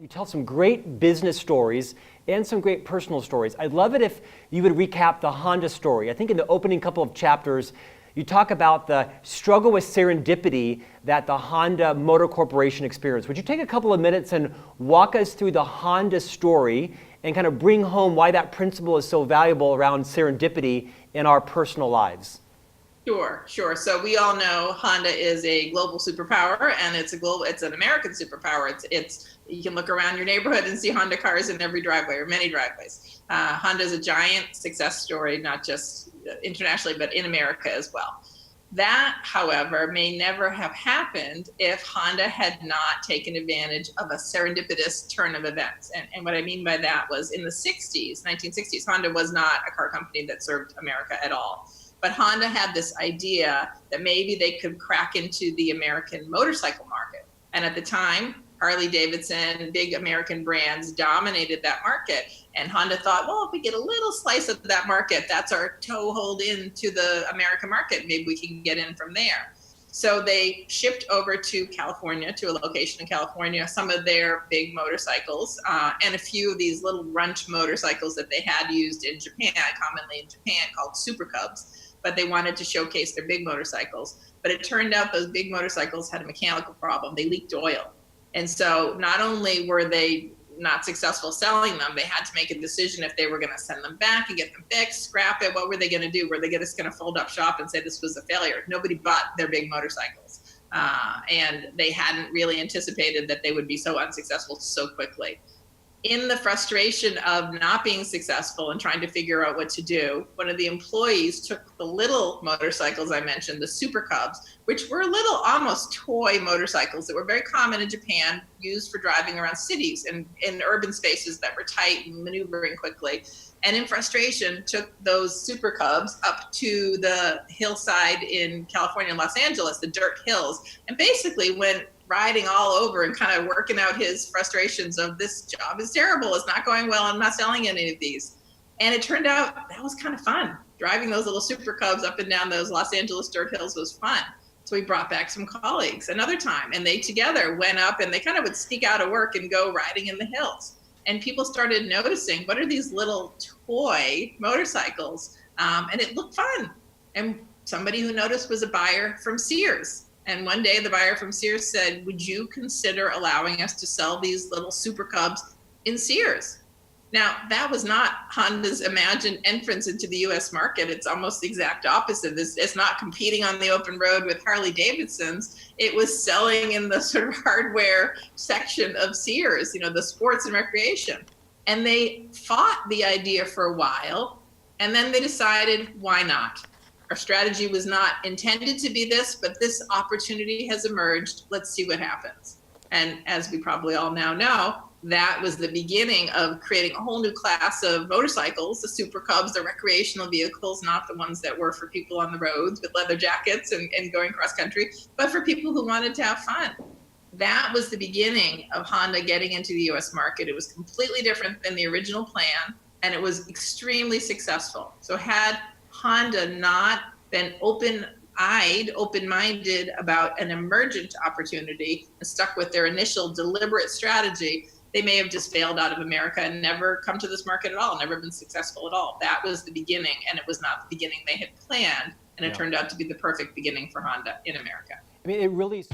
You tell some great business stories and some great personal stories. I'd love it if you would recap the Honda story. I think in the opening couple of chapters, you talk about the struggle with serendipity that the Honda Motor Corporation experienced. Would you take a couple of minutes and walk us through the Honda story and kind of bring home why that principle is so valuable around serendipity in our personal lives? Sure. So we all know Honda is a global superpower, and it's an American superpower. You can look around your neighborhood and see Honda cars in every driveway or many driveways. Honda is a giant success story, not just internationally, but in America as well. That, however, may never have happened if Honda had not taken advantage of a serendipitous turn of events. And what I mean by that was in the 1960s, Honda was not a car company that served America at all. But Honda had this idea that maybe they could crack into the American motorcycle market. And at the time, Harley Davidson, big American brands dominated that market. And Honda thought, well, if we get a little slice of that market, that's our toehold into the American market. Maybe we can get in from there. So they shipped over to California, to a location in California, some of their big motorcycles and a few of these little runch motorcycles that they had used in Japan, commonly in Japan, called Super Cubs. But they wanted to showcase their big motorcycles. But it turned out those big motorcycles had a mechanical problem. They leaked oil. And so not only were they not successful selling them, they had to make a decision if they were going to send them back and get them fixed, scrap it. What were they going to do? Were they just going to fold up shop and say this was a failure? Nobody bought their big motorcycles. And they hadn't really anticipated that they would be so unsuccessful so quickly. In the frustration of not being successful and trying to figure out what to do, one of the employees took the little motorcycles I mentioned, the Super Cubs, which were little almost toy motorcycles that were very common in Japan, used for driving around cities and in urban spaces that were tight and maneuvering quickly. And in frustration, took those Super Cubs up to the hillside in California and Los Angeles, the dirt hills, and basically went riding all over and kind of working out his frustrations of this job is terrible, it's not going well, I'm not selling any of these. And it turned out that was kind of fun. Driving those little Super Cubs up and down those Los Angeles dirt hills was fun. So we brought back some colleagues another time, and they together went up and they kind of would sneak out of work and go riding in the hills. And people started noticing, what are these little toy motorcycles? And it looked fun. And somebody who noticed was a buyer from Sears. And one day the buyer from Sears said, would you consider allowing us to sell these little Super Cubs in Sears? Now, that was not Honda's imagined entrance into the US market. It's almost the exact opposite. It's not competing on the open road with Harley Davidsons. It was selling in the sort of hardware section of Sears, the sports and recreation. And they fought the idea for a while, and then they decided, why not? Our strategy was not intended to be this, but this opportunity has emerged. Let's see what happens. And as we probably all now know, that was the beginning of creating a whole new class of motorcycles, the Super Cubs, the recreational vehicles, not the ones that were for people on the roads with leather jackets and going cross country, but for people who wanted to have fun. That was the beginning of Honda getting into the US market. It was completely different than the original plan, and it was extremely successful. So had Honda not been open-eyed, open-minded about an emergent opportunity and stuck with their initial deliberate strategy, they may have just failed out of America and never come to this market at all, never been successful at all. That was the beginning, and it was not the beginning they had planned, and it turned out to be the perfect beginning for Honda in America. I mean, it really